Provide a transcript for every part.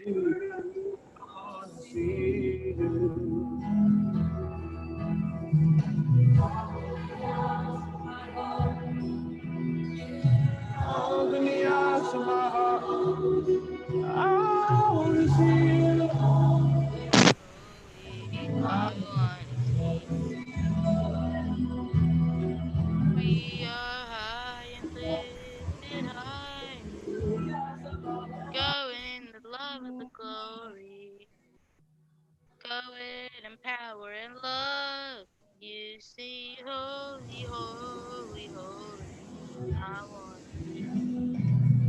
see you. Open the eyes of my heart. I want to see you. Holy, I wanna see. We are high and lifted high, going in the love of the glory, going in power and love. You see, holy, holy, holy. I wanna see.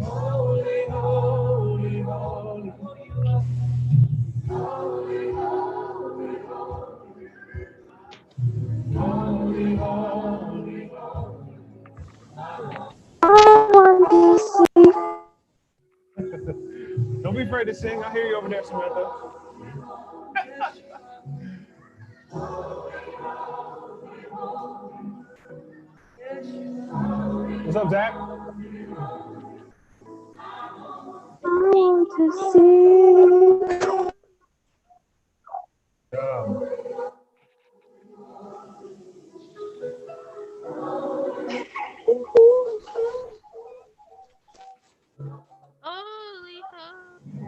Holy, holy, holy, holy, holy. I want to see. Don't be afraid to sing. I hear you over there, Samantha. What's up, Zach? I want to see. Um, Holy, holy.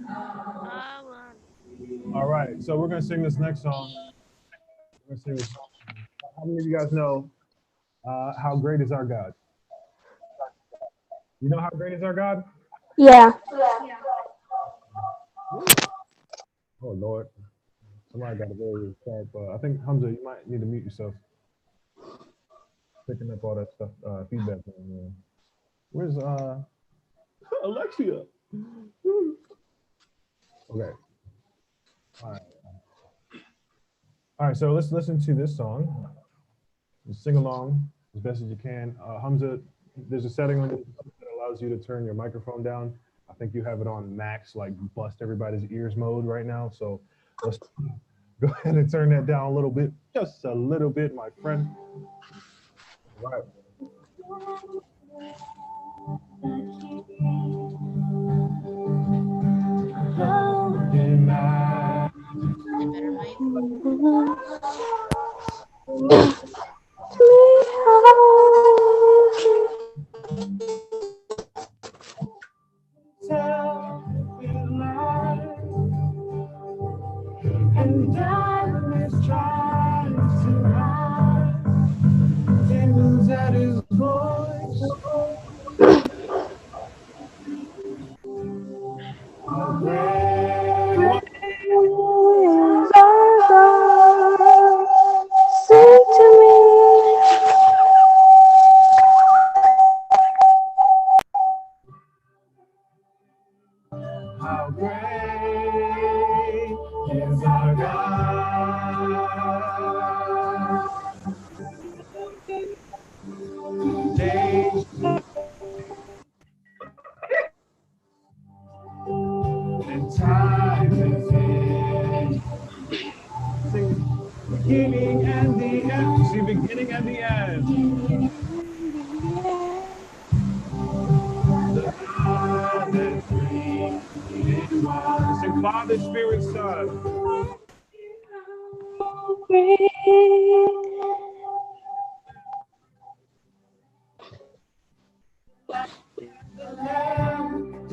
I wanna all right, so we're gonna sing this next song. see. We're gonna sing this. How many of you guys know how great is our God? You know how great is our God? Yeah. Oh Lord, somebody got a very sharp. I think Hamza, you might need to mute yourself. Picking up all that stuff, feedback. Where's Alexia? Okay. All right. All right. So let's listen to this song. Just sing along as best as you can. Hamza, there's a setting on it that allows you to turn your microphone down. I think you have it on max, like bust everybody's ears mode right now. So let's go ahead and turn that down a little bit, just a little bit, my friend. Right. Is it better, Mike? And darkness tries to hide, demons at his voice. How great Is our God. Sing to me. How great is our God. Days and time is in. Sing beginning and the end. See, beginning and the end. The God that three in one. Sing Father, Spirit, Son.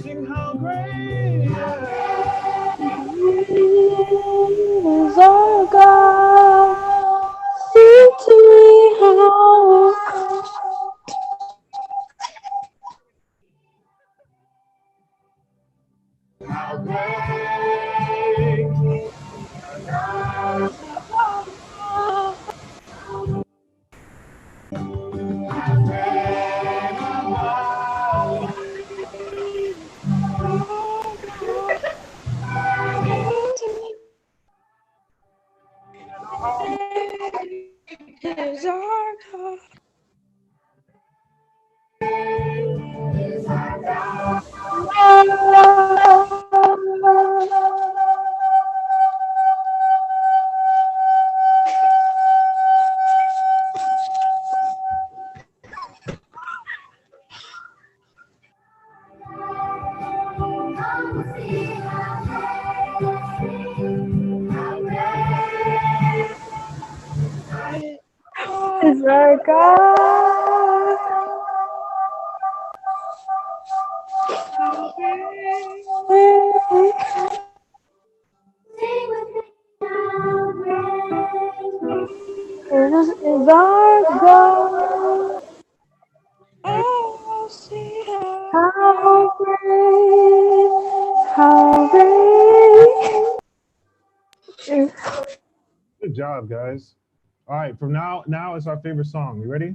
Sing how great. Is our God. Sing to me how. How great. Is our God. Is our God. Jesus is our God. Oh, see How great, how great. Good job, guys. All right, from now it's our favorite song. You ready?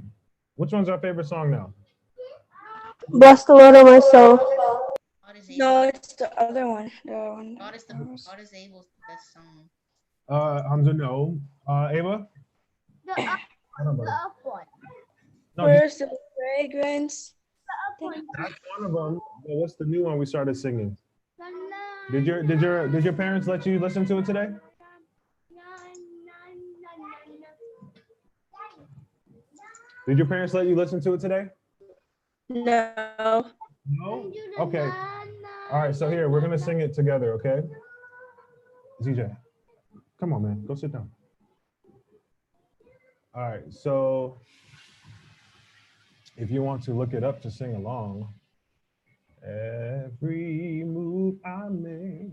Which one's our favorite song now? Bless the Lord, O my soul. God is able. No, it's the other one. The one. God is Abel's best song. Hamza, no. Ava? The up one. No, just, Where's the fragrance? that's one of them. But what's the new one we started singing? Did your parents let you listen to it today? Did your parents let you listen to it today? No. No? Okay. All right, so here, we're gonna sing it together, okay? ZJ, come on, man, go sit down. All right, so if you want to look it up to sing along, every move I make.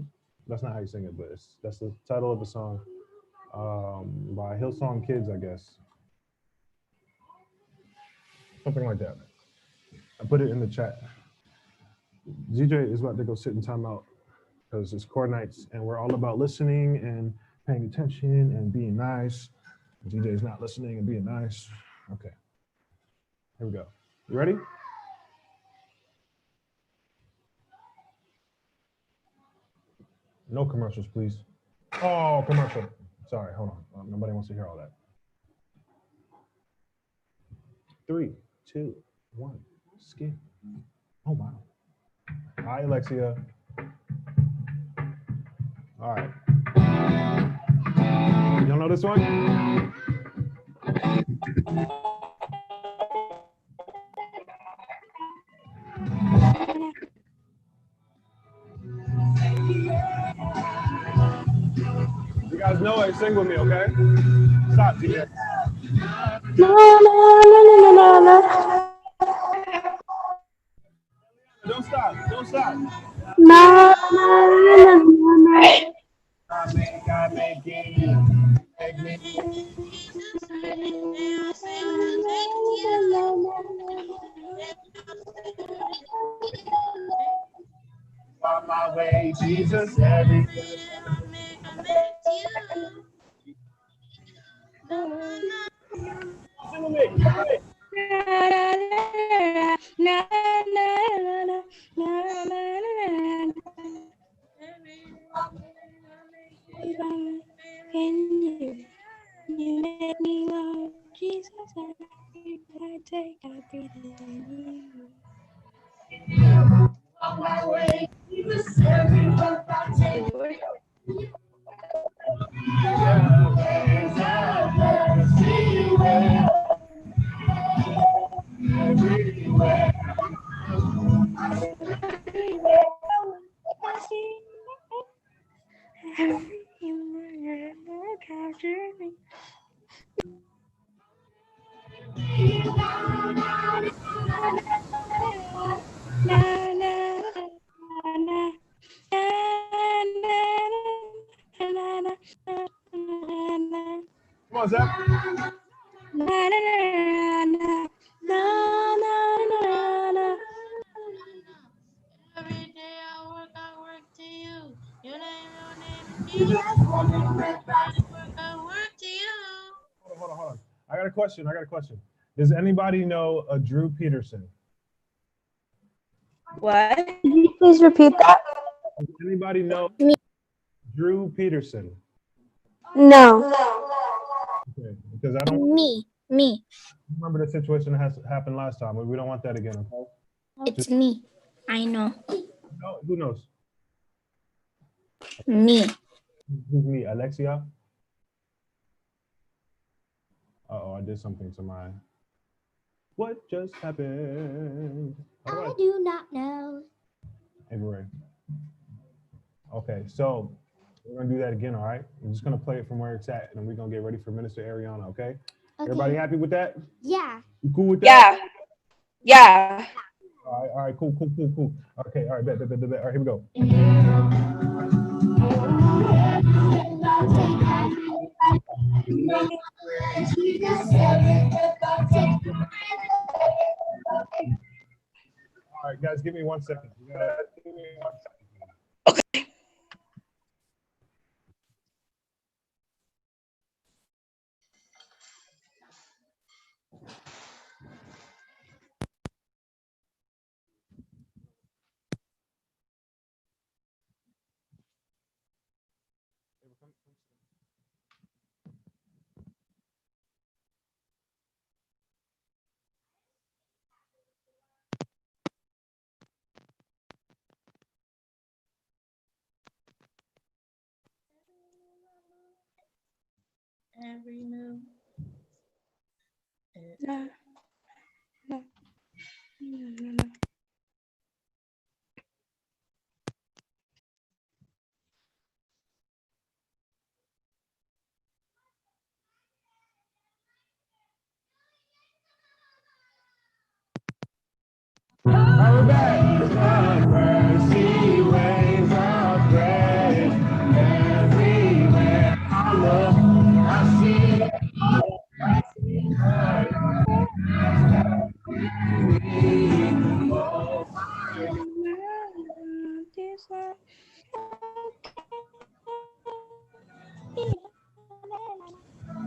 That's not how you sing it, but that's the title of the song by Hillsong Kids, I guess. Something like that. I put it in the chat. ZJ is about to go sit in timeout because it's core nights and we're all about listening and paying attention and being nice. ZJ is not listening and being nice. Okay, here we go. You ready? No commercials, please. Oh, commercial. Sorry, hold on. Nobody wants to hear all that. 3, 2, 1, skip. Oh, wow. Hi, Alexia. All right. Y'all know this one? You guys know it. Sing with me, okay? Stop, TJ. Na, na, na, na, na, na. Don't stop. Don't stop. Na, na, na, na, na. God make it. Make me Jesus, they are able to take you. on my way, Jesus. Every Make you. No, sing with me. Sing with me. You make me love Jesus. I take, I breathe in you. On my way, Jesus. Come on, Zach. every day I work to you. Your name is Jesus. I work to you. Hold on. I got a question. Does anybody know a Drew Peterson? What? Could you please repeat that? Does anybody know Drew Peterson? No. Okay, because I don't Me. remember the situation that has happened last time. We don't want that again. Okay? It's me. I know. No, who knows? Me. Who's me? Alexia? Uh-oh, I did something to my... What just happened? I do not know. Avery. Okay, so we're gonna do that again, all right? I'm just gonna play it from where it's at, and then we're gonna get ready for Minister Ariana, okay? Everybody happy with that? Yeah. You cool with that? Yeah. All right, cool. Okay, all right, bet. All right, here we go. All right, guys, give me 1 second. Give me 1 second. Every move. No. No. No. All right, we're back. The mercy waves of grace everywhere I look. I see.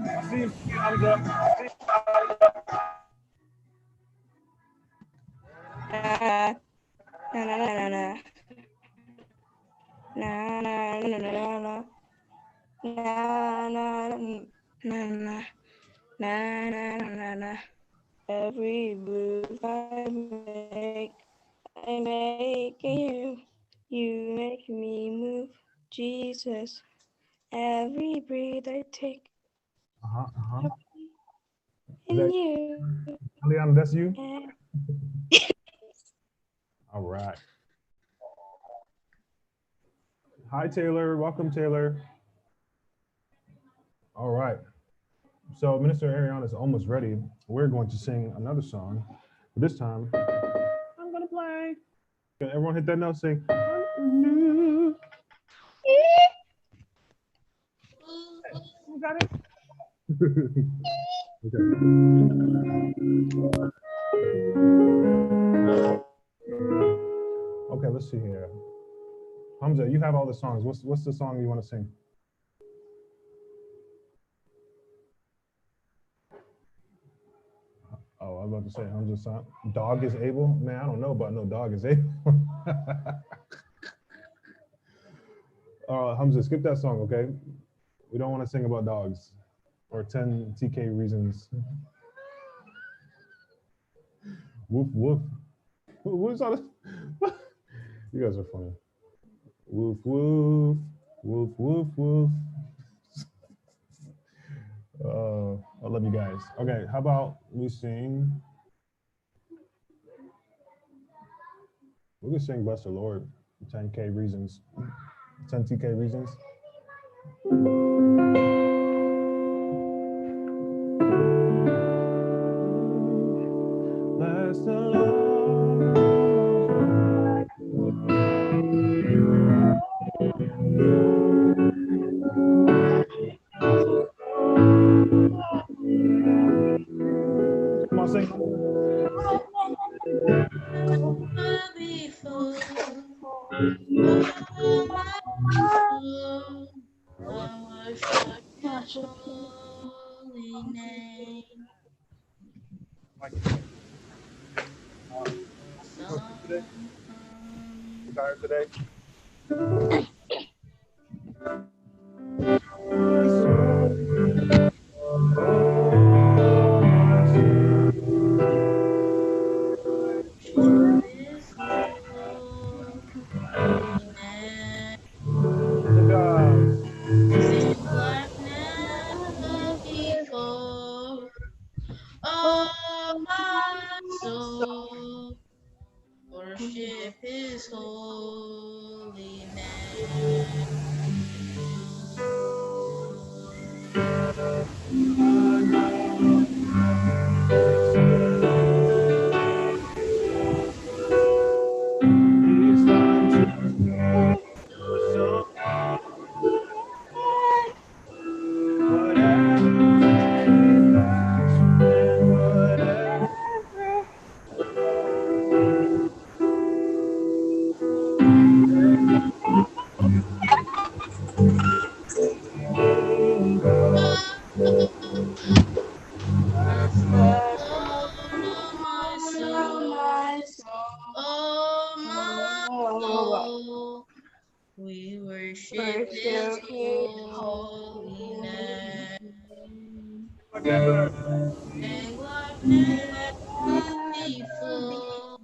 I see thumbs up. I see thumbs up. Na na na na na na na na na na. Na na na na na na. Every move I make you. You make me move, Jesus. Every breath I take in you. Leon, that's you? All right. Hi, Taylor. Welcome, Taylor. All right. So Minister Ariana is almost ready. We're going to sing another song. But this time, I'm going to play. Can everyone hit that note? Sing. You got it? Okay, let's see here. Hamza, you have all the songs. What's the song you want to sing? Oh, I was about to say Hamza's song. Dog is able? Man, I don't know about no dog is able. Hamza, skip that song, okay? We don't want to sing about dogs or 10 TK reasons. Woof, woof. What's all this? You guys are funny. Woof, woof. Woof, woof, woof. I love you guys. Okay, how about we sing? We can sing Bless the Lord, 10K reasons, 10 TK reasons. Bless the Lord. Come on, sing. Before I worship your holy name. You tired today? Good job. Sing like never before. Oh, my soul, for worship his holy name. He's done so whatever came past and whatever. Oh, my soul, oh, my soul, we worship his holy name. Whatever. And whatever be full,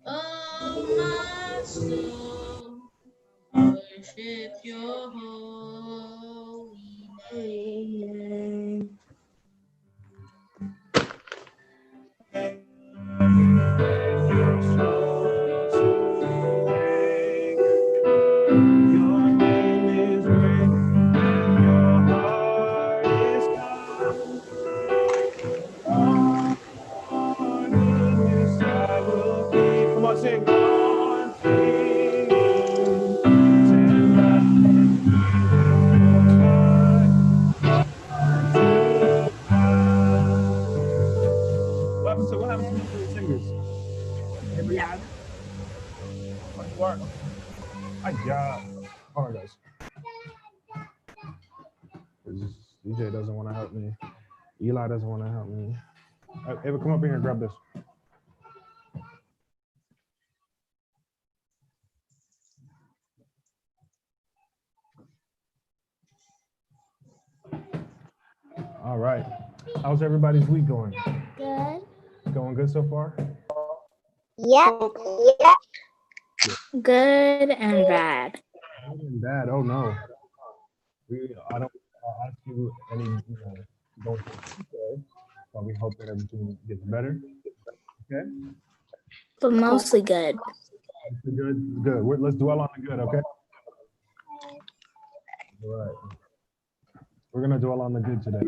oh, my soul, worship your holy name. Your name is great, your heart is kind. On goodness I will keep. Come on, sing. On singing. Sing what happens to the singers? Anybody? What? Yeah. Hold on, guys. DJ doesn't want to help me. Eli doesn't want to help me. Ava, come up here and grab this. All right. How's everybody's week going? Good. Going good so far? Yep. Good and bad. Good and bad. Oh no. I don't ask you any. Don't say, but we hope that everything gets better. Okay. But mostly good. Good. Good. Let's dwell on the good. Okay. All right. We're gonna dwell on the good today.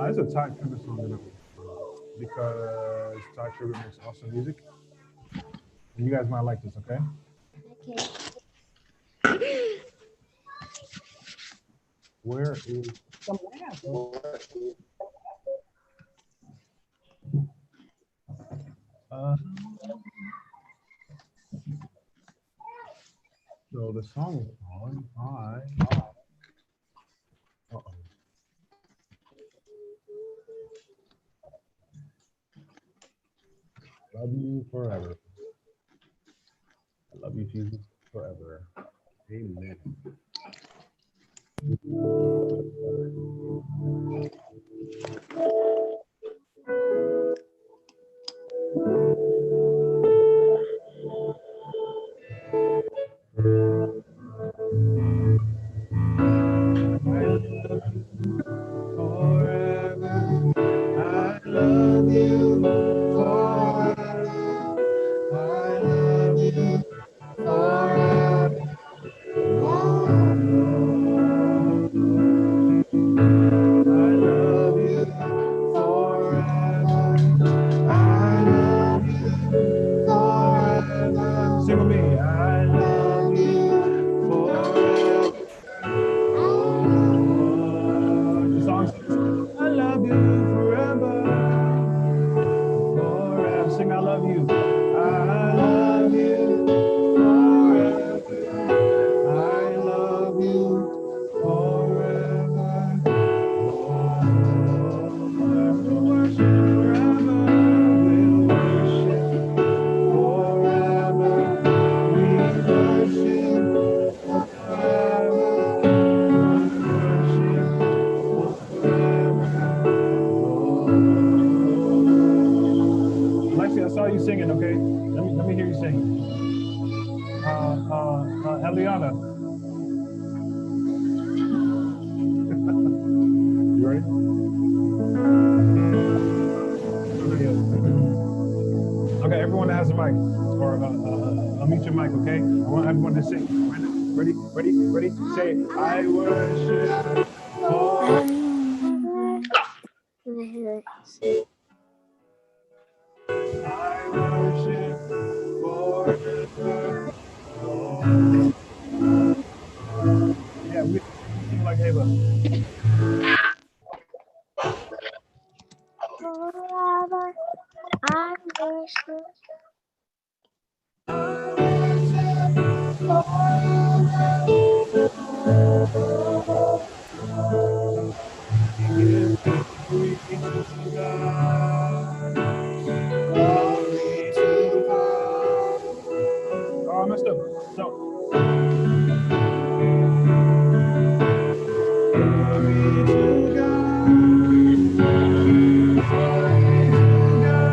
It's a Ty Tribbett song because Ty Tribbett makes awesome music. And you guys might like this, okay? Okay. Where is so the song is on Love you forever. I love you, Jesus, forever. Amen. I saw you singing, okay? Let me hear you sing. Eliana. mic or unmute your mic, okay? I want everyone to sing. Ready, ready, ready? Say, I worship. Oh, I worship forever. Oh, yeah, we sing like Ava. Forever, I worship. Give glory to God. Glory to God. Oh, I messed up. No. Glory to God. Glory to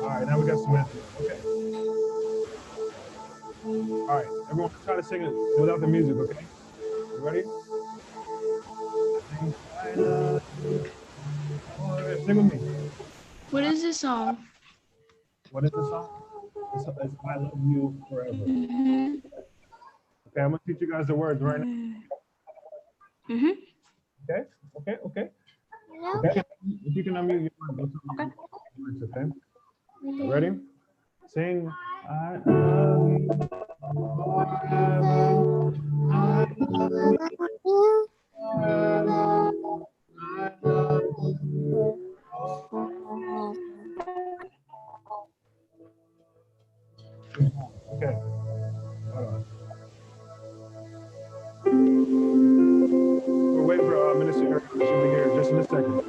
All right, now we got some answers. Okay. All right, everyone try to sing it without the music, okay? You ready? Sing, I love you. Sing with me. What is this song? What is the song? It's I love you forever. Mm-hmm. Okay, I'm gonna teach you guys the words right now. Mm-hmm. Okay, okay, okay. Okay, if you can unmute your mic, okay. Okay. Ready? Sing, I love you forever. I love you forever. I love you. Okay. Hold on. We're waiting for Minister Eric. She'll be here just in a second.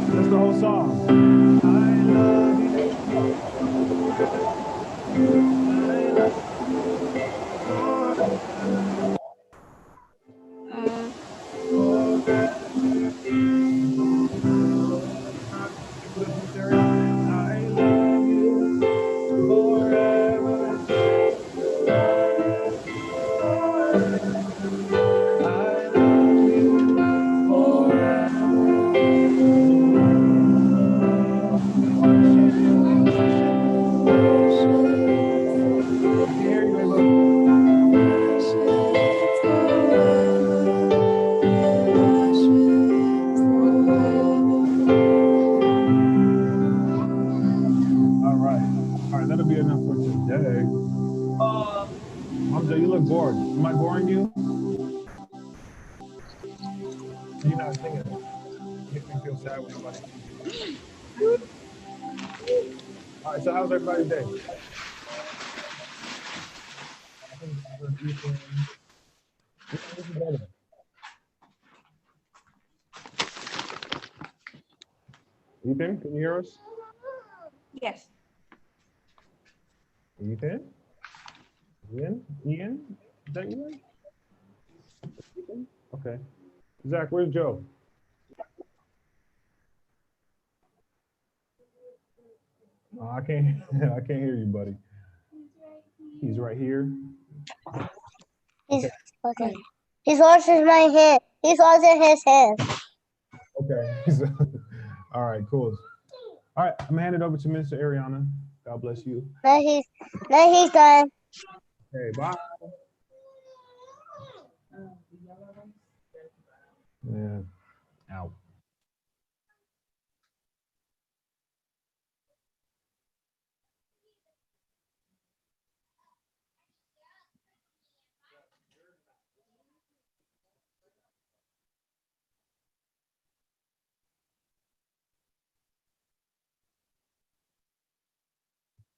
That's the whole song. I love you forever. I love you All right, that'll be enough for today. Hamza, you look bored. Am I boring you? You're not singing. It makes me feel sad when nobody sings. All right, so how's everybody's day? Ethan, can you hear us? Yes. Ethan? Ian? Is that you? Ethan? Okay. Zach, where's Joe? Oh, I can't hear you, buddy. He's right here. He's okay. He's washing my hair. He's washing his hair. Okay. All right, cool. All right, I'm gonna hand it over to Minister Ariana. God bless you. No, he's done. Okay, bye. Yeah. Out.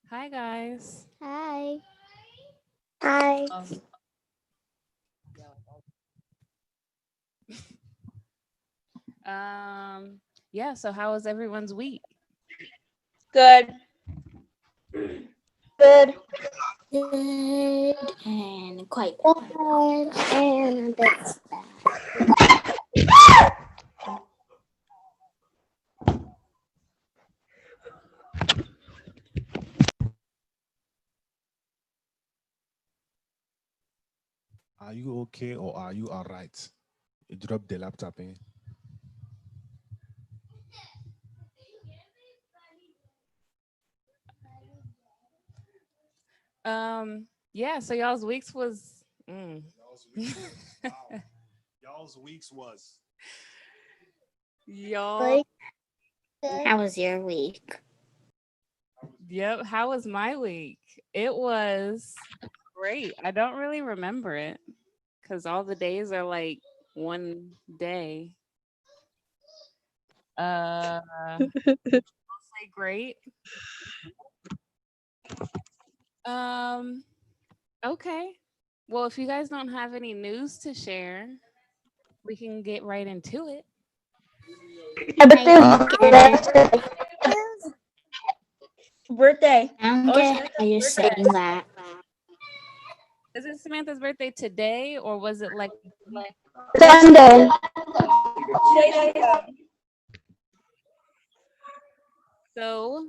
Hi guys. Hi. Hi. Yeah, so how was everyone's week? Good. Good. Good and quite Good. And that's Are you okay or are you all right? You dropped the laptop in. Yeah, so y'all's weeks was Y'all's weeks was. y'all. How was your week? Yep, how was my week? It was great. I don't really remember it because all the days are like one day. I'll say great. Okay. Well, if you guys don't have any news to share, we can get right into it. Birthday. I don't Oh, get it's how you're saying that. Is it Samantha's birthday today or was it like Sunday. so?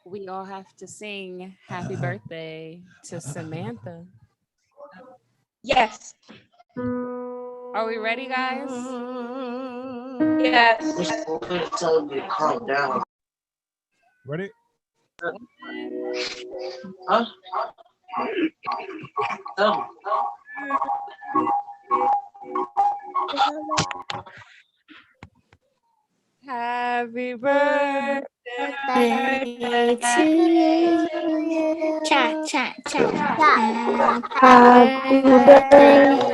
We all have to sing happy birthday to Samantha. Yes. Are we ready, guys? Yes. Calm down. Ready? Huh? No. Happy birthday. Birthday to you. Cha, cha, cha. Happy Birthday to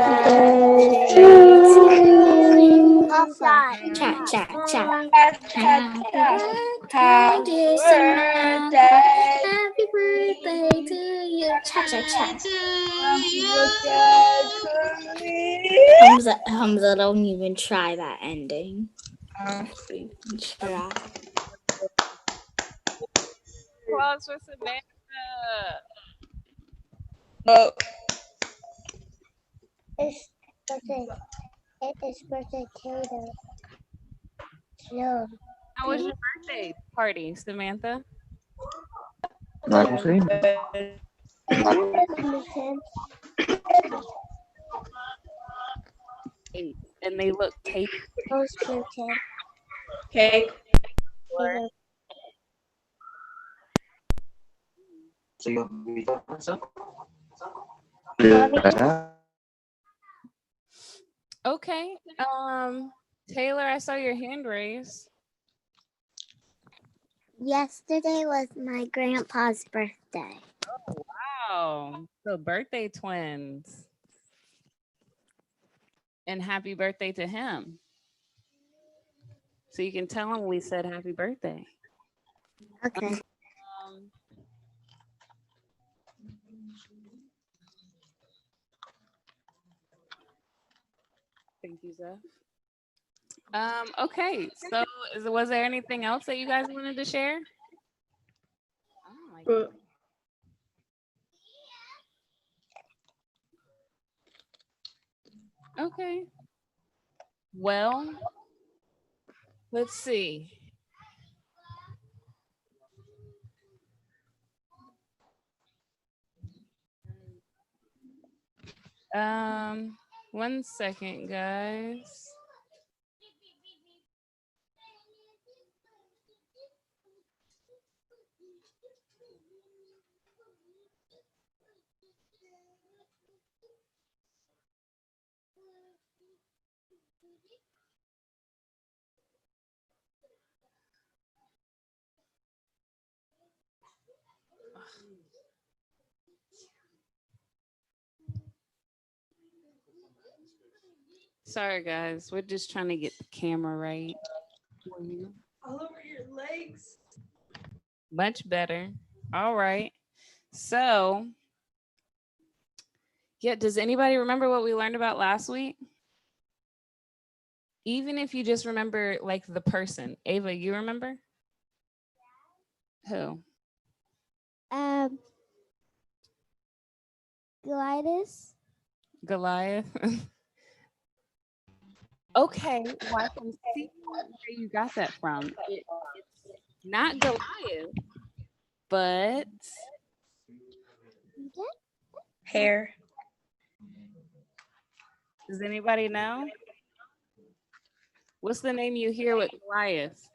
you. Cha, cha, cha. Happy birthday, dear Samantha. Happy birthday to you. Cha, cha, cha. Hamza, don't even try that ending. Try. Applause for Samantha. Oh, It's birthday. It is birthday Taylor. No. How was your birthday party, Samantha? And they look tasty. Post birthday. cake. Taylor. So you'll be so? Okay. Taylor, I saw your hand raised. Yesterday was my grandpa's birthday. Wow. So birthday twins. And happy birthday to him. So you can tell him we said happy birthday. Okay. Thank you, Zeph. Okay, so was there anything else that you guys wanted to share? Oh my God. Okay. Well, let's see. One second, guys. Sorry, guys. We're just trying to get the camera right for you. All over your legs. Much better. All right. So, yeah, does anybody remember what we learned about last week? Even if you just remember like the person. Ava, you remember? Who? Gladys. Goliath. Okay, well, I can see where you got that from. It's not Goliath, but Hair. does anybody know? What's the name you hear with Goliath?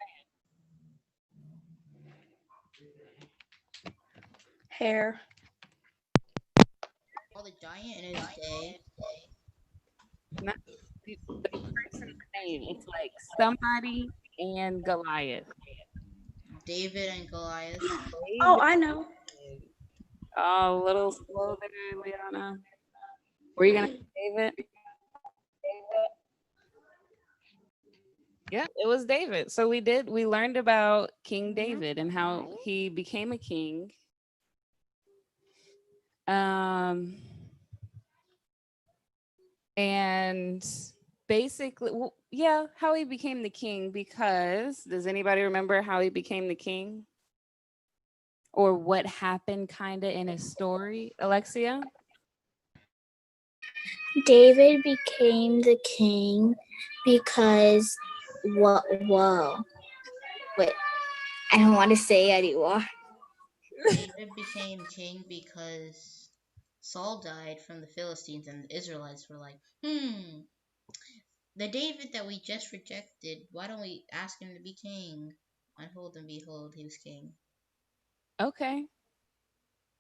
Hair. Well, the giant in his day. Not the person's name. It's like somebody and Goliath. David and Goliath. Oh, I know. Oh, a little slow there, Liana. Were you gonna say David? Yeah, it was David. So we learned about King David and how he became a king. And basically, well, yeah, how he became the king, because does anybody remember how he became the king? Or what happened kind of in his story, Alexia? David became the king because whoa. Wait, I don't want to say anymore. David became king because Saul died from the Philistines, and the Israelites were like, the David that we just rejected, why don't we ask him to be king? And behold, he was king. Okay.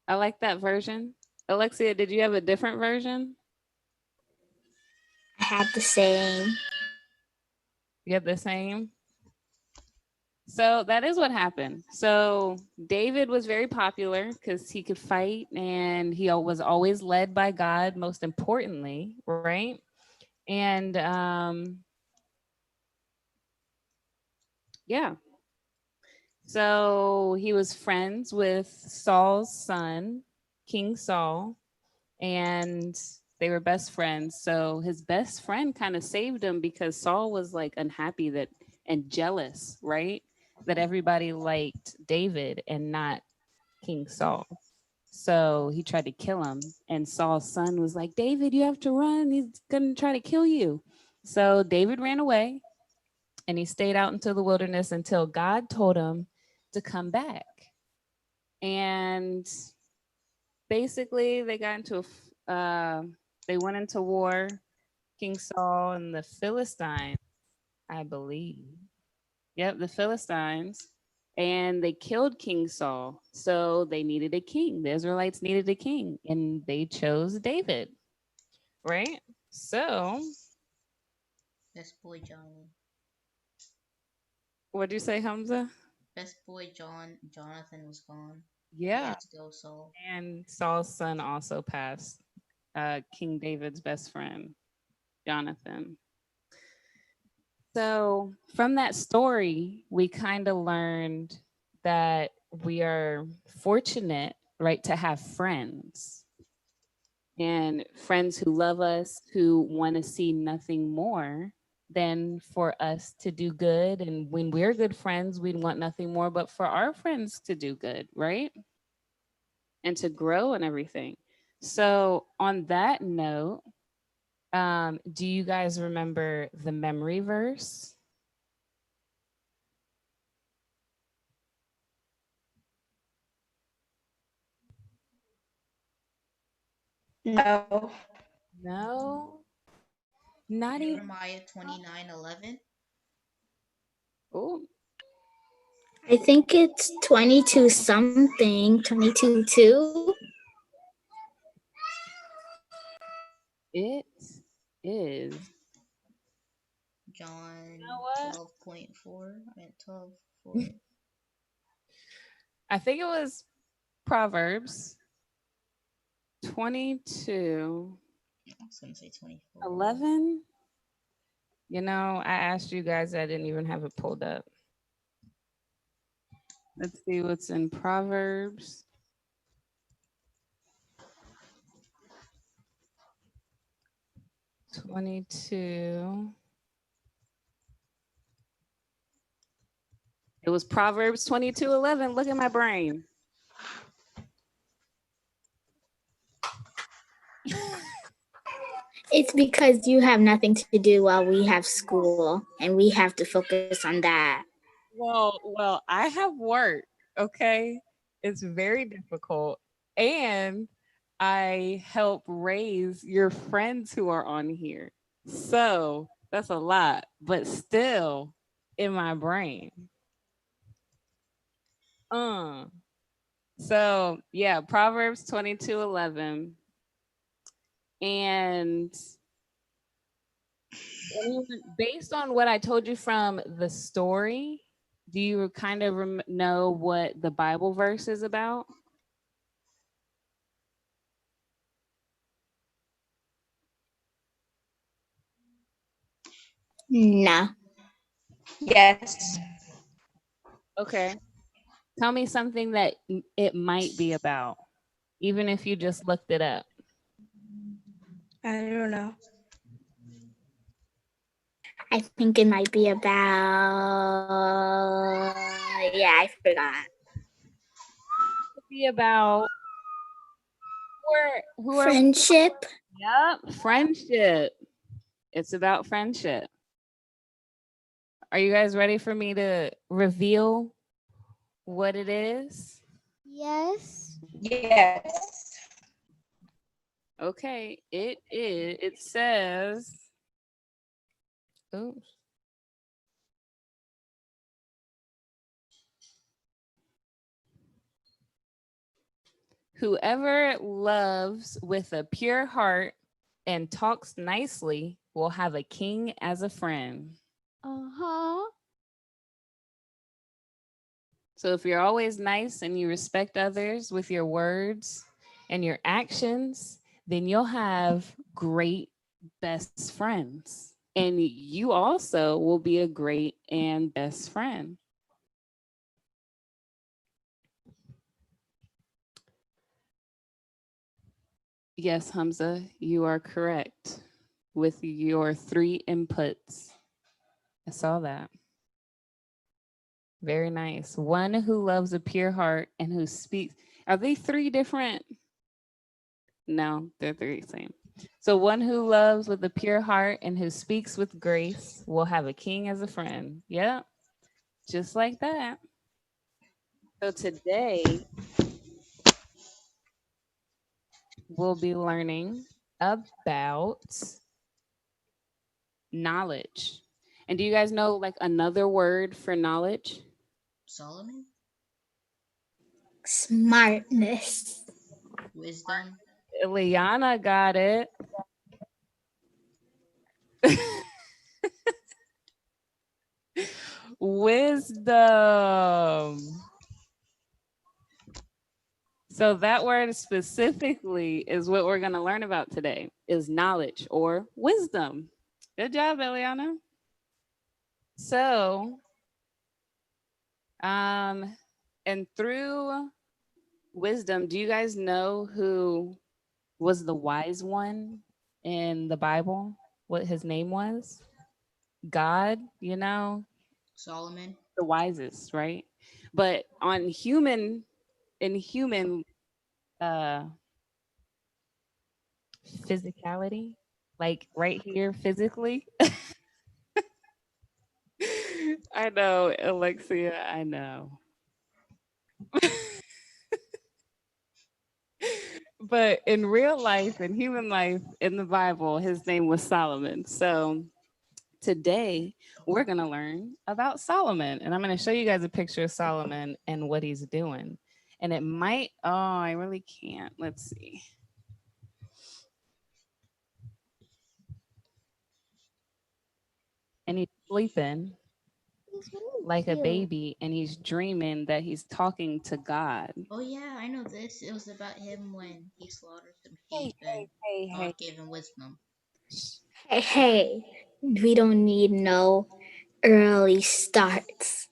I like that version. Alexia, did you have a different version? I had the same. You have the same? So that is what happened. So David was very popular because he could fight and he was always led by God, most importantly, right? And yeah. So he was friends with Saul's son, King Saul, and they were best friends. So his best friend kind of saved him because Saul was like unhappy that and jealous, right? That everybody liked David and not King Saul. So he tried to kill him. And Saul's son was like, David, you have to run. He's going to try to kill you. So David ran away and he stayed out into the wilderness until God told him to come back. And basically they got into they went into war, King Saul and the Philistines, I believe. Yep, the Philistines. And they killed King Saul. So they needed a king. The Israelites needed a king. And they chose David. Right? So. Best boy Johnny. What'd you say, Hamza? Best boy Jonathan was gone. Yeah. He had to go Saul. And Saul's son also passed. King David's best friend, Jonathan. So from that story, we kind of learned that we are fortunate, right, to have friends and friends who love us, who want to see nothing more than for us to do good. And when we're good friends, we want nothing more but for our friends to do good, right? And to grow and everything. So on that note, do you guys remember the memory verse? No. No, not even. Jeremiah 29:11. Oh, I think it's 22 something, 22:2. it is. John You know what? 12.4. I meant 12:4. I think it was Proverbs 22. I was gonna say 24. 11. You know, I asked you guys, I didn't even have it pulled up. Let's see what's in Proverbs. '22. It was Proverbs 22:11. Look at my brain. It's because you have nothing to do while we have school, and we have to focus on that. Well, I have work, okay? It's very difficult. And I help raise your friends who are on here. So that's a lot, but still in my brain. So yeah, Proverbs 22:11. And based on what I told you from the story, do you kind of know what the Bible verse is about? No. Yes. Okay. Tell me something that it might be about, even if you just looked it up. I don't know. I think it might be about, yeah, I forgot. It could be about who are Friendship. Yep, friendship. It's about friendship. Are you guys ready for me to reveal what it is? Yes. Yes. Okay, it says, oops. Whoever loves with a pure heart and talks nicely will have a king as a friend. Uh-huh. So if you're always nice and you respect others with your words and your actions, then you'll have great best friends. And you also will be a great and best friend. Yes, Hamza, you are correct with your 3 inputs. I saw that. Very nice. One who loves a pure heart and who speaks. Are they 3 different? No, they're 3 same. So one who loves with a pure heart and who speaks with grace will have a king as a friend. Yep. Just like that. So today we'll be learning about knowledge. And do you guys know like another word for knowledge? Solomon? Smartness. Wisdom? Liana got it. Wisdom. So that word specifically is what we're going to learn about today, is knowledge or wisdom. Good job, Eliana. So, and through wisdom, do you guys know who was the wise one in the Bible? What his name was? God, you know? Solomon? The wisest, right? But in human physicality, like right here physically. I know, Alexia, I know. But in real life, in human life, in the Bible, his name was Solomon. So today we're going to learn about Solomon. And I'm going to show you guys a picture of Solomon and what he's doing. And it might, oh, I really can't. Let's see. And he's sleeping like a baby, and he's dreaming that he's talking to God. Oh yeah, I know this. It was about him when he slaughtered some sheep and Hey. God gave him wisdom. Hey, We don't need no early starts.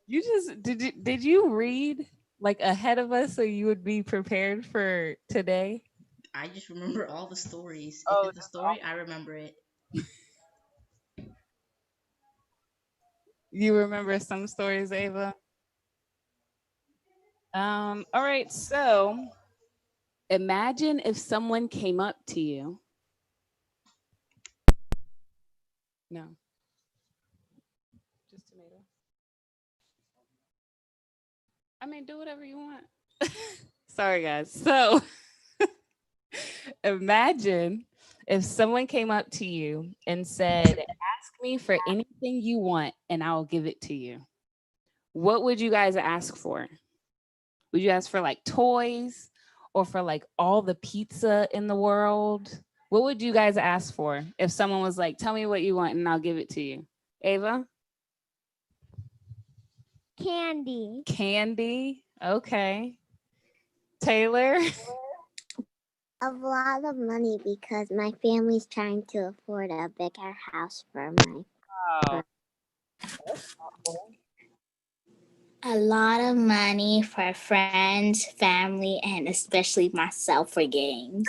You just did you read like ahead of us so you would be prepared for today? I just remember all the stories. Oh, If it's a story, I remember it. You remember some stories, Ava? All right, so imagine if someone came up to you. No. Just tomato. I mean, do whatever you want. Sorry, guys. So imagine if someone came up to you and said, ask me for anything you want and I will give it to you. What would you guys ask for? Would you ask for like toys or for like all the pizza in the world? What would you guys ask for if someone was like, tell me what you want and I'll give it to you? Ava? Candy. Candy? Okay. Taylor? A lot of money because my family's trying to afford a bigger house for my. Oh. A lot of money for friends, family, and especially myself for games.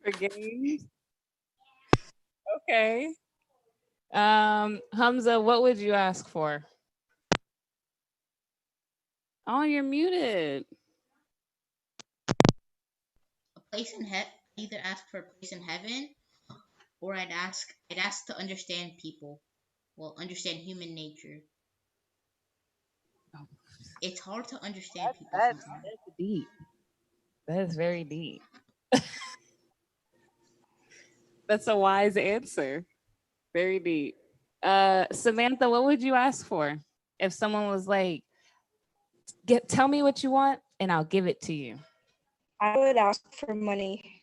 For games? Okay. Hamza, what would you ask for? Oh, you're muted. A place in heaven. Either ask for a place in heaven, or I'd ask to understand people. Well, understand human nature. Oh. It's hard to understand people That's sometimes. deep. That is very deep. That's a wise answer. Very deep. Samantha, what would you ask for if someone was like, tell me what you want and I'll give it to you? I would ask for money.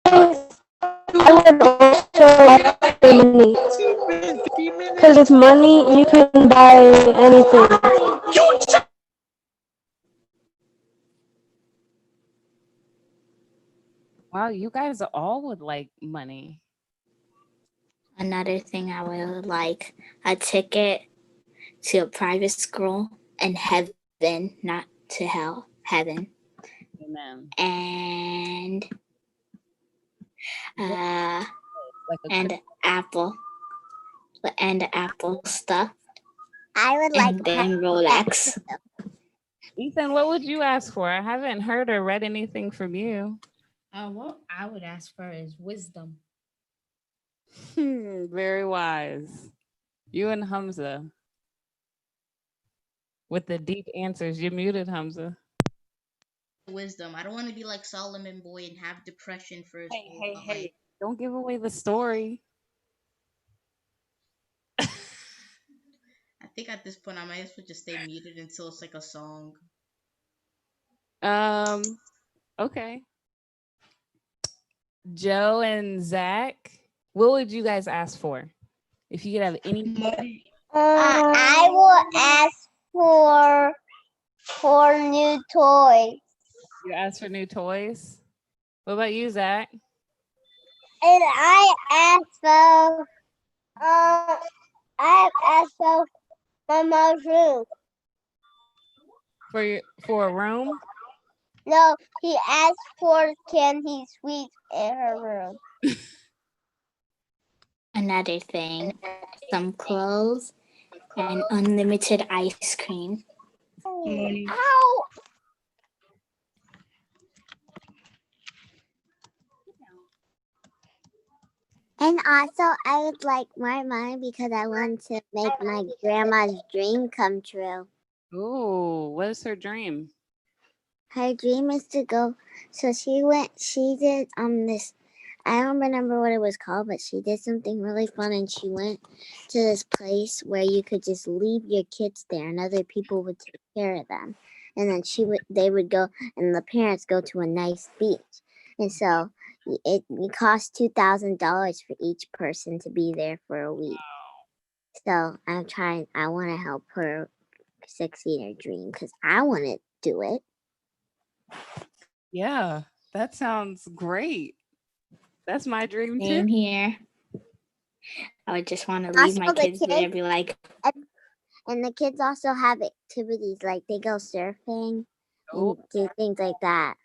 I would also ask for money. Because with money, you can buy anything. Wow, you guys all would like money. Another thing I would like a ticket to a private school in heaven, not to hell, heaven. Amen. And Like and apple and apple stuff. I would And like then Rolex. Ethan, what would you ask for? I haven't heard or read anything from you. What I would ask for is wisdom. Very wise. You and Hamza. With the deep answers. You're muted, Hamza. Wisdom. I don't want to be like Solomon Boy and have depression for his whole life. Hey. Don't give away the story. I think at this point I might as well just stay muted until it's like a song. Okay. Joe and Zach, what would you guys ask for? If you could have any Money. I will ask for new toys. You ask for new toys? What about you, Zach? And I asked for my mom's room. For a room? No, he asked for candy sweets in her room. Another thing, some clothes and unlimited ice cream. Money. Ow! And also, I would like more money because I want to make my grandma's dream come true. Ooh, what is her dream? Her dream is to go. So she did this. I don't remember what it was called, but she did something really fun, and she went to this place where you could just leave your kids there, and other people would take care of them. And then they would go, and the parents go to a nice beach. And so it cost $2,000 for each person to be there for a week. So I want to help her succeed her dream because I want to do it. Yeah, That sounds great. That's my dream too. Same here. I would just want to leave my Also, the kids there and kids, be like, and the kids also have activities like they go surfing Oh, and do things like that.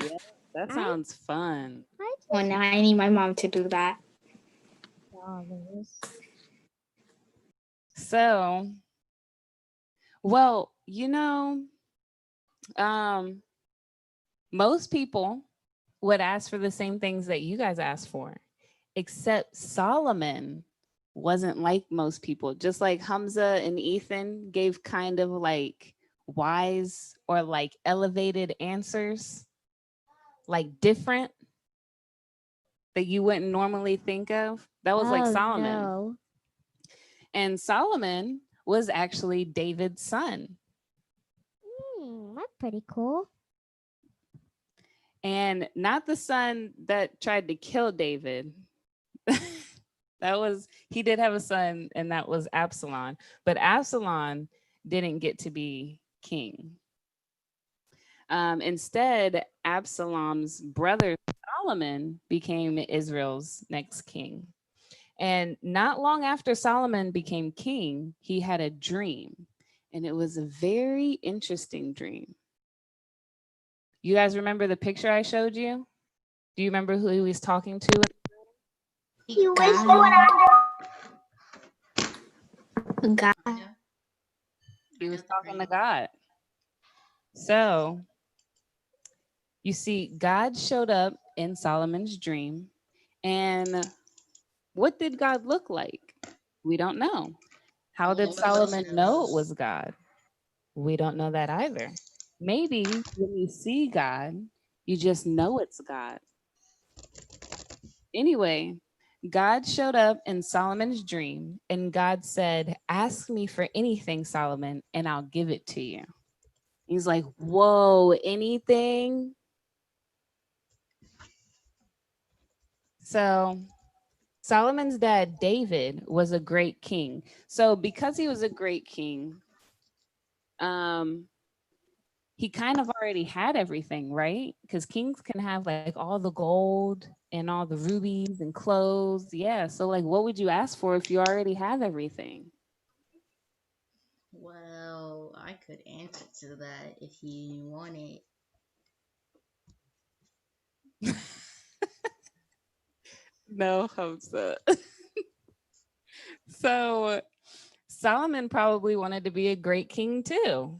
yeah, that sounds fun. well, now I need my mom to do that. So, well, most people would ask for the same things that you guys asked for, except Solomon wasn't like most people. Just like Hamza and Ethan gave kind of like wise or like elevated answers, like different that you wouldn't normally think of. That was like Solomon. No. And Solomon was actually David's son. That's pretty cool. And not the son that tried to kill David. He did have a son, and that was Absalom. But Absalom didn't get to be king. Instead, Absalom's brother Solomon became Israel's next king. And not long after Solomon became king, he had a dream. And it was a very interesting dream. You guys remember the picture I showed you? Do you remember who he was talking to? God. He was talking to God. So, you see, God showed up in Solomon's dream. And what did God look like? We don't know. How did Solomon know it was God? We don't know that either. Maybe when you see God, you just know it's God. Anyway, God showed up in Solomon's dream, and God said, "Ask me for anything, Solomon, and I'll give it to you." He's like, "Whoa, anything?" So Solomon's dad, David, was a great king. So because he was a great king, he kind of already had everything, right? Because kings can have like all the gold and all the rubies and clothes. Yeah. So like, what would you ask for if you already have everything? Well, I could answer to that if you want it. No, Hamza. So Solomon probably wanted to be a great king too.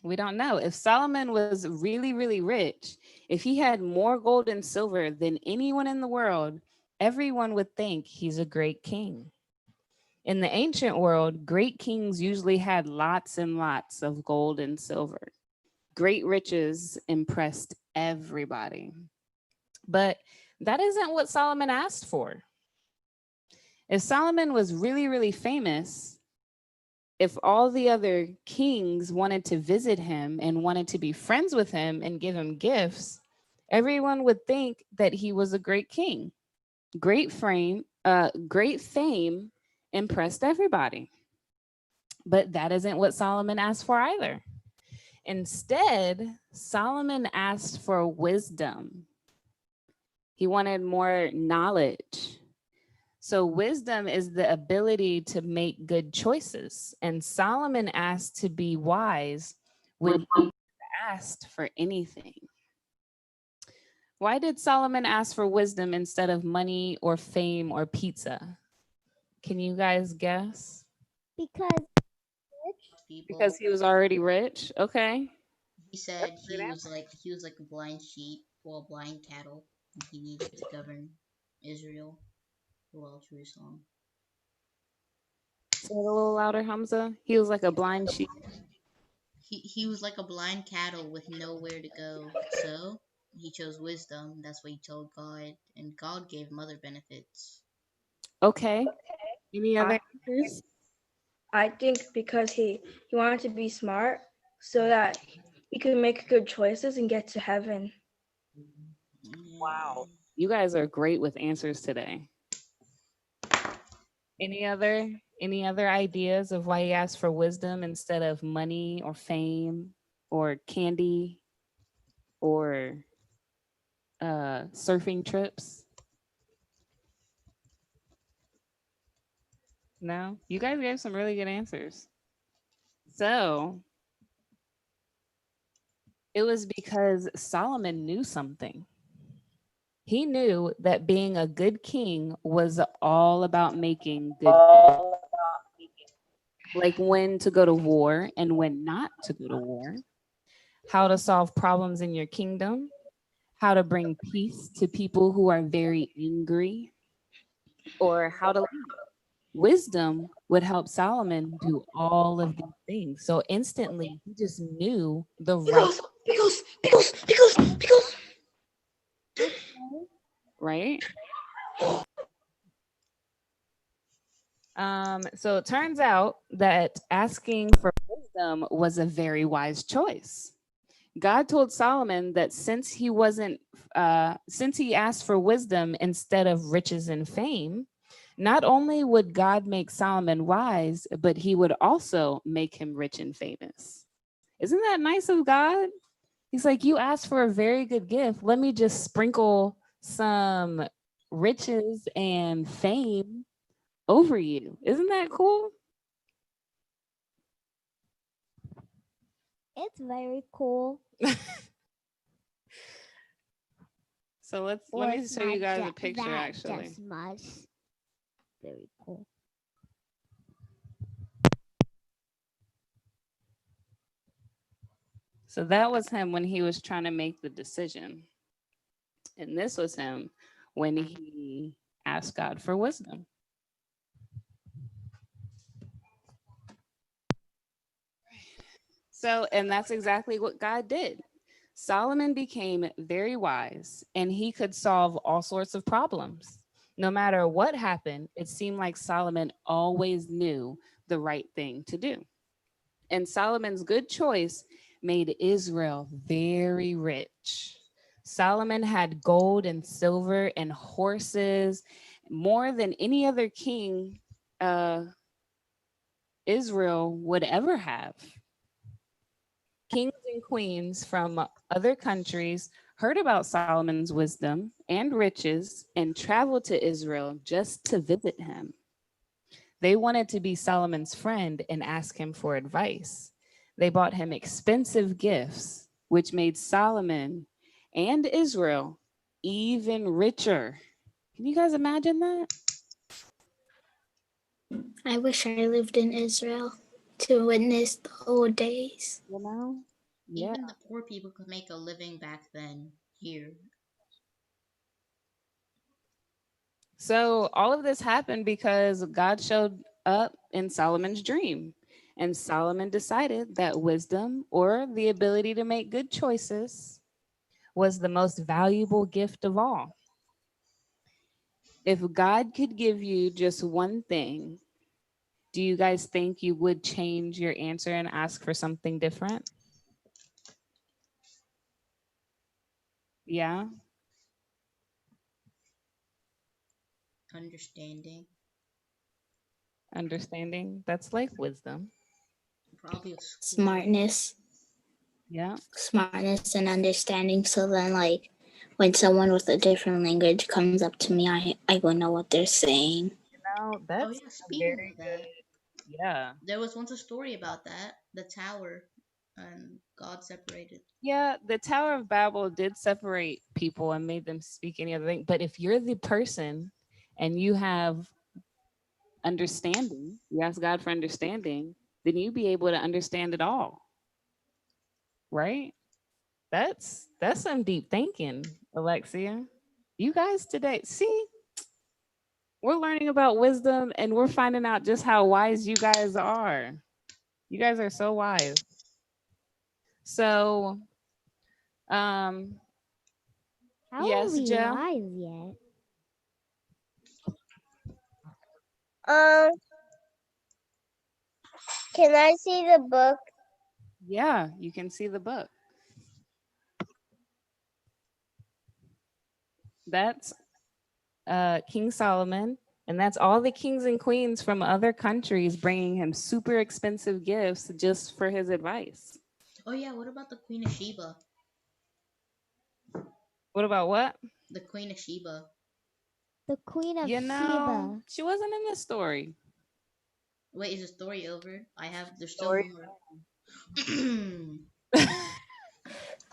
We don't know. If Solomon was really, really rich, if he had more gold and silver than anyone in the world, everyone would think he's a great king. In the ancient world, great kings usually had lots and lots of gold and silver. Great riches impressed everybody. But that isn't what Solomon asked for. If Solomon was really, really famous, if all the other kings wanted to visit him and wanted to be friends with him and give him gifts, everyone would think that he was a great king. Great fame impressed everybody. But that isn't what Solomon asked for either. Instead, Solomon asked for wisdom. He wanted more knowledge. So wisdom is the ability to make good choices. And Solomon asked to be wise when he asked for anything. Why did Solomon ask for wisdom instead of money or fame or pizza? Can you guys guess? Because he was already rich. Okay. He said he was like a blind sheep, well, blind cattle. And he needed to govern Israel, well, Jerusalem. Say it a little louder, Hamza. He was like a blind sheep. He was like a blind cattle with nowhere to go. So he chose wisdom. That's what he told God, and God gave him other benefits. Okay. Any other answers? I think because he wanted to be smart so that he could make good choices and get to heaven. Wow. You guys are great with answers today. Any other ideas of why he asked for wisdom instead of money or fame or candy? or surfing trips? No? You guys gave some really good answers. So it was because Solomon knew something. He knew that being a good king was all about making good, like when to go to war and when not to go to war, how to solve problems in your kingdom, how to bring peace to people who are very angry, or how to lead. Wisdom would help Solomon do all of these things. So instantly, he just knew the right. Pickles. Right? So it turns out that asking for wisdom was a very wise choice. God told Solomon that since he asked for wisdom instead of riches and fame, not only would God make Solomon wise, but he would also make him rich and famous. Isn't that nice of God? He's like, you asked for a very good gift. Let me just sprinkle some riches and fame over you. Isn't that cool? It's very cool. So let me show you guys a picture actually. Just much. Very cool. So that was him when he was trying to make the decision. And this was him when he asked God for wisdom. So, and that's exactly what God did. Solomon became very wise and he could solve all sorts of problems. No matter what happened, it seemed like Solomon always knew the right thing to do. And Solomon's good choice made Israel very rich. Solomon had gold and silver and horses, more than any other king Israel would ever have. Kings and queens from other countries heard about Solomon's wisdom and riches and traveled to Israel just to visit him. They wanted to be Solomon's friend and ask him for advice. They bought him expensive gifts, which made Solomon and Israel even richer. Can you guys imagine that? I wish I lived in Israel to witness the old days. You know? Yeah. Even the poor people could make a living back then here. So all of this happened because God showed up in Solomon's dream. And Solomon decided that wisdom, or the ability to make good choices, was the most valuable gift of all. If God could give you just one thing, do you guys think you would change your answer and ask for something different? Yeah. Understanding. Understanding. That's like wisdom. Probably Smartness. Yeah. Smartness and understanding. So then, like, when someone with a different language comes up to me, I will know what they're saying. You know, that's oh yeah, speaking of that, yeah. There was once a story about that, the tower, and God separated. Yeah, the Tower of Babel did separate people and made them speak any other thing. But if you're the person and you have understanding, you ask God for understanding, then you be able to understand it all. Right? That's some deep thinking, Alexia. You guys today, see, we're learning about wisdom and we're finding out just how wise you guys are. You guys are so wise. So, yes, Joe. Wise yet? Can I see the book? Yeah, you can see the book. That's King Solomon, and that's all the kings and queens from other countries bringing him super expensive gifts just for his advice. Oh yeah, what about the Queen of Sheba? What about what? The Queen of Sheba. The Queen of You know, Sheba. she wasn't in the story. Wait, is the story over? There's still Story. more.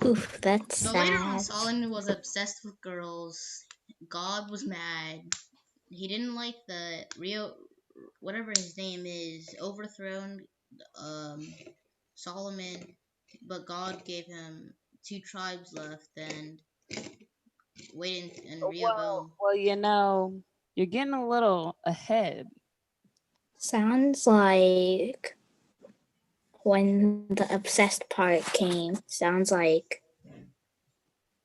Oof, that's So later on, sad. Solomon was obsessed with girls. God was mad. He didn't like the Rio, whatever his name is, overthrown Solomon, but God gave him 2 tribes left and waiting in Rehoboam. Well, you know, you're getting a little ahead. Sounds like when the obsessed part came, sounds like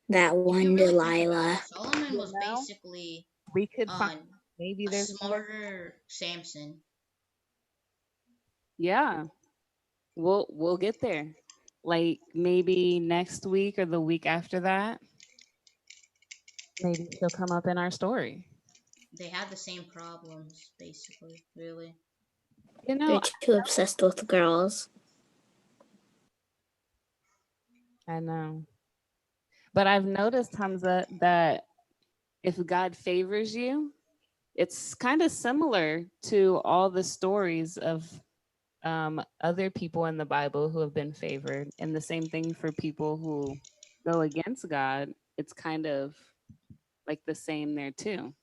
that If you one really think about Delilah. it, Solomon was You know, basically we could find maybe a there's more. smarter Samson. Yeah, we'll get there. Like maybe next week or the week after that. Maybe she'll come up in our story. They had the same problems, basically, really. You know, They're too obsessed with girls. I know. But I've noticed, Hamza, that if God favors you, it's kind of similar to all the stories of other people in the Bible who have been favored. And the same thing for people who go against God. It's kind of like the same there too.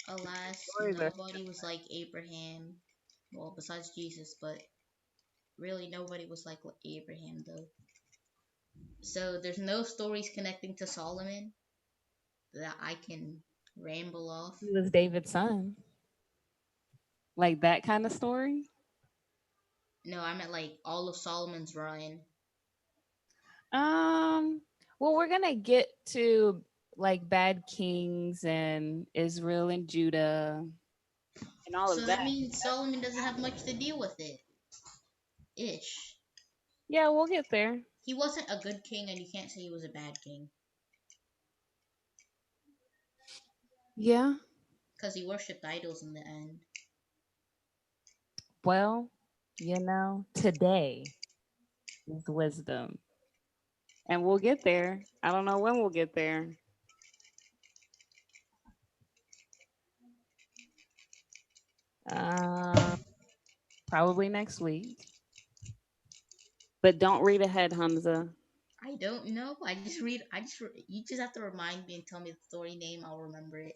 Alas, Stories are nobody was like Abraham. Well, besides Jesus, but really nobody was like Abraham, though. So there's no stories connecting to Solomon that I can ramble off. He was David's son. Like that kind of story. No, I meant like all of Solomon's reign. Well, we're gonna get to like bad kings and Israel and Judah and all So of that that. means Solomon doesn't have much to deal with it. Ish. Yeah, we'll get there. He wasn't a good king, and you can't say he was a bad king. Yeah. Because he worshipped idols in the end. Well, you know, today is wisdom. And we'll get there. I don't know when we'll get there. Probably next week. But don't read ahead, Hamza. I don't know. You just have to remind me and tell me the story name. I'll remember it.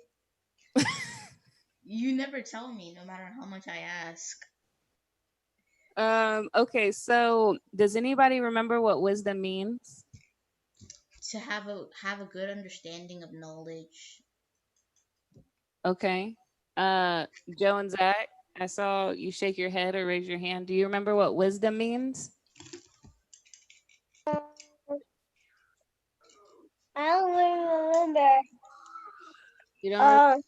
You never tell me, no matter how much I ask. Okay, so does anybody remember what wisdom means? To have a good understanding of knowledge. Okay. Joe and Zach, I saw you shake your head or raise your hand. Do you remember what wisdom means? I don't really remember. You don't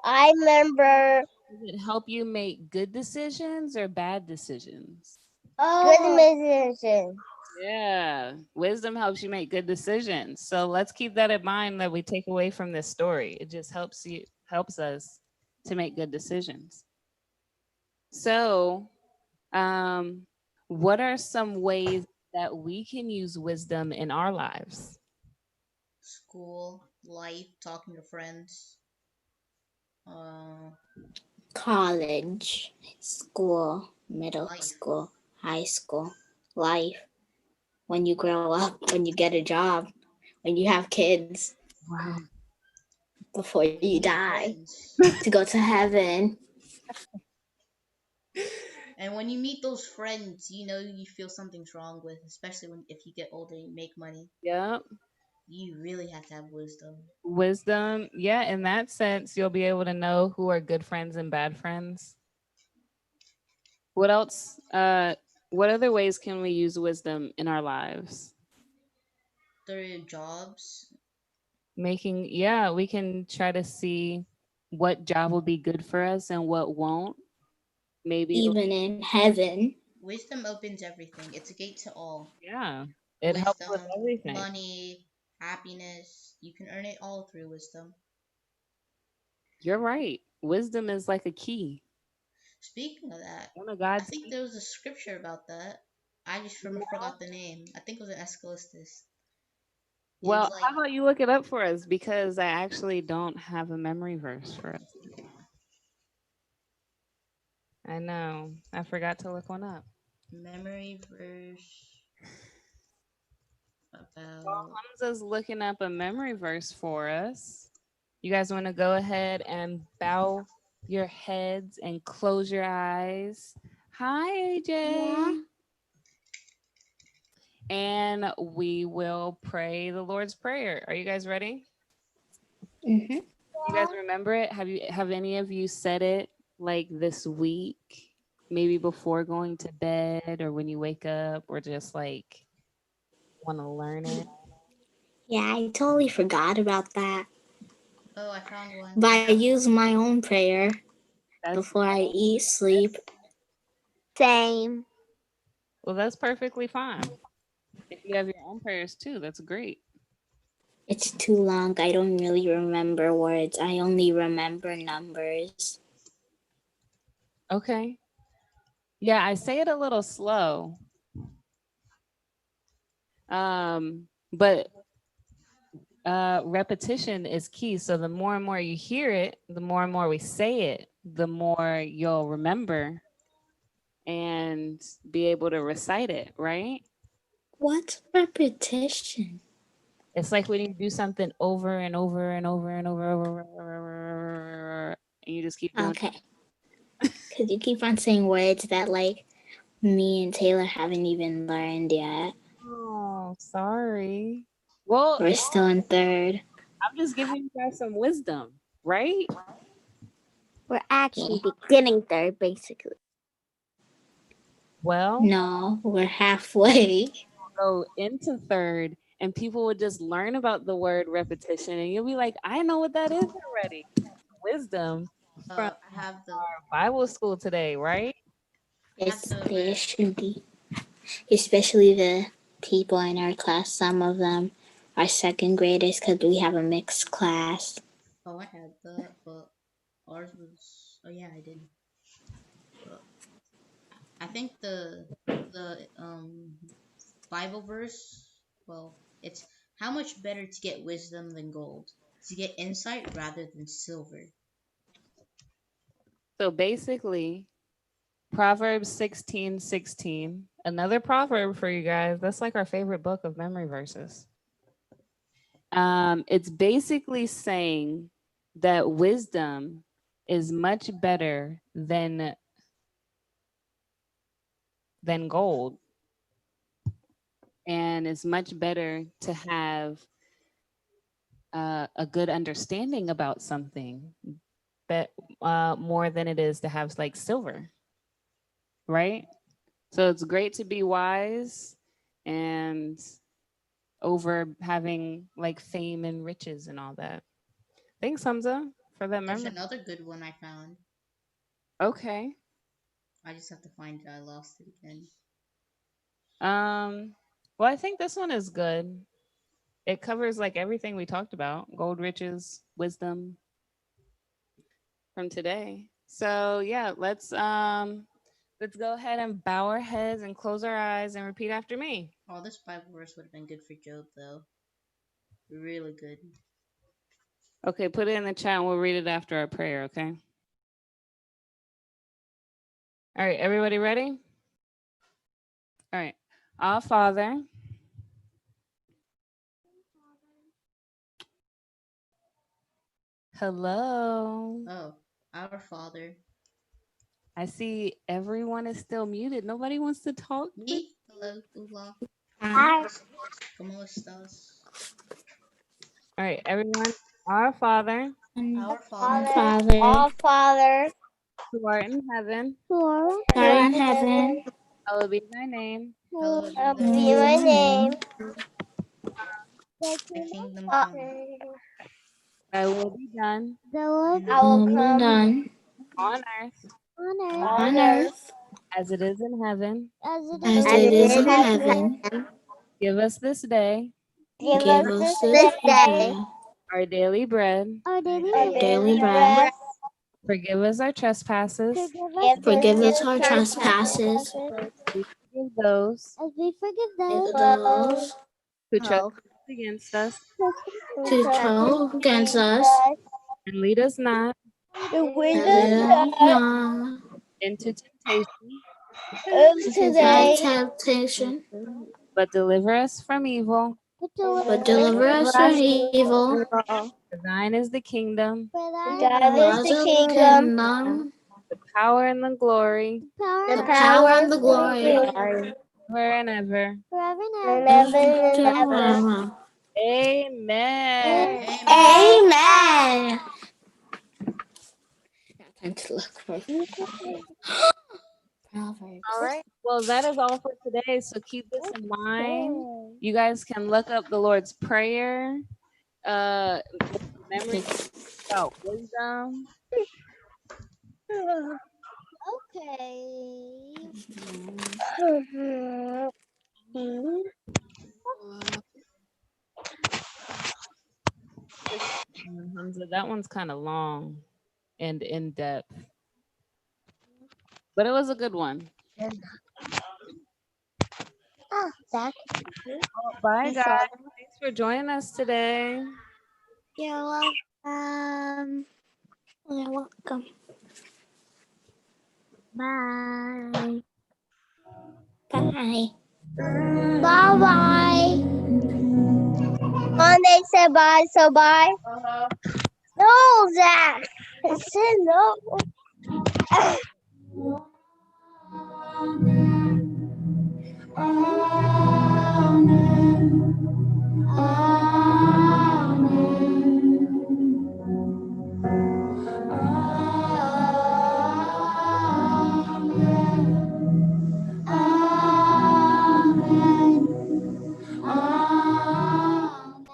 I remember Does it help you make good decisions or bad decisions? good decisions. Yeah, wisdom helps you make good decisions. So let's keep that in mind that we take away from this story. It just helps us to make good decisions. So, what are some ways that we can use wisdom in our lives? School, life, talking to friends. College, school, middle Life. school, high school, life. When you grow up, when you get a job, when you have kids. Wow. Before you die to go to heaven. And when you meet those friends, you know you feel something's wrong with, especially if you get older and you make money. Yep. You really have to have wisdom. Wisdom, yeah, in that sense, you'll be able to know who are good friends and bad friends. What else? What other ways can we use wisdom in our lives? Through jobs. We can try to see what job will be good for us and what won't. Maybe even in heaven. Wisdom opens everything. It's a gate to all. Yeah, it helps with everything. Money, happiness. You can earn it all through wisdom. You're right. Wisdom is like a key. Speaking of that, One of I God's think there was a scripture about that. I just forgot the name. I think it was an Aeschylustus. He Well, was like, how about you look it up for us, because I actually don't have a memory verse for it. I know. I forgot to look one up. memory verse Well, about. Hamza's looking up a memory verse for us. You guys want to go ahead and bow your heads and close your eyes. Hi, AJ. Yeah. And we will pray the Lord's Prayer. Are you guys ready? Mm-hmm. You guys remember it? Have any of you said it like this week? Maybe before going to bed or when you wake up, or just like want to learn it? Yeah, I totally forgot about that. Oh, I found one. But I use my own prayer That's before I eat, sleep. Same. Well, that's perfectly fine. If you have your own prayers too, that's great. It's too long. I don't really remember words. I only remember numbers. Okay. Yeah, I say it a little slow. But repetition is key. So the more and more you hear it, the more and more we say it, the more you'll remember and be able to recite it, right? What's repetition? It's like when you do something over and over and over and over, and you just keep doing Okay. Because you keep on saying words that like me and Taylor haven't even learned yet. Oh, sorry. Well, We're still in third. I'm just giving you guys some wisdom, right? We're actually beginning third, basically. Well, No, we're halfway. go into third and people would just learn about the word repetition and you'll be like, I know what that is already. Wisdom from I have the. Bible school today, right? They should be. Especially the people in our class. Some of them are second graders because we have a mixed class. Oh, I had that, but ours was. Oh yeah, I did. But I think the Bible verse. Well, it's how much better to get wisdom than gold, to get insight rather than silver. So basically, Proverbs 16:16, another proverb for you guys. That's like our favorite book of memory verses. It's basically saying that wisdom is much better than gold, and it's much better to have a good understanding about something, but more than it is to have like silver, right? So it's great to be wise and over having like fame and riches and all that. Thanks, Hamza, for that There's memory. another good one I found. Okay. I just have to find it. I lost it again. Well, I think this one is good. It covers like everything we talked about: gold, riches, wisdom from today. So yeah, let's go ahead and bow our heads and close our eyes and repeat after me. Oh, this Bible verse would have been good for Job though. Really good. Okay, put it in the chat and we'll read it after our prayer, okay? All right, everybody ready? All right. Our Father, hello. Oh, our Father. I see everyone is still muted. Nobody wants to talk. Me? Hello, hola. Hi. ¿Cómo estás? All right, everyone. Our Father, Our Father. Our Father, who art in heaven, who art in heaven, hallowed be thy name. Hallowed be be thy name. thy kingdom come. Thy will be done The Lord will be come done on earth on earth as it is in heaven. as as it is in heaven. Give us this day Give Give us us this day our daily bread. our daily bread. Forgive us our trespasses. Forgive us our trespasses We forgive those as we forgive Forgive those those who who trespass against us, who trespass against us, and lead us not and lead us not into temptation, into temptation, but deliver us from evil. but deliver us from evil. For thine is the kingdom, Yours is the kingdom, the power, and the glory, the power, and the glory, forever and ever. forever. Amen. Amen. Now time to look for Proverbs. All right. Well, that is all for today. So keep this in mind. You guys can look up the Lord's Prayer, memory about wisdom. Hamza, that one's kind of long and in depth, but it was a good one. Bye, guys. Thanks for joining us today. You're welcome. You're welcome. Bye. Bye. Bye bye. When they said bye, so bye. No, Zach. I said no.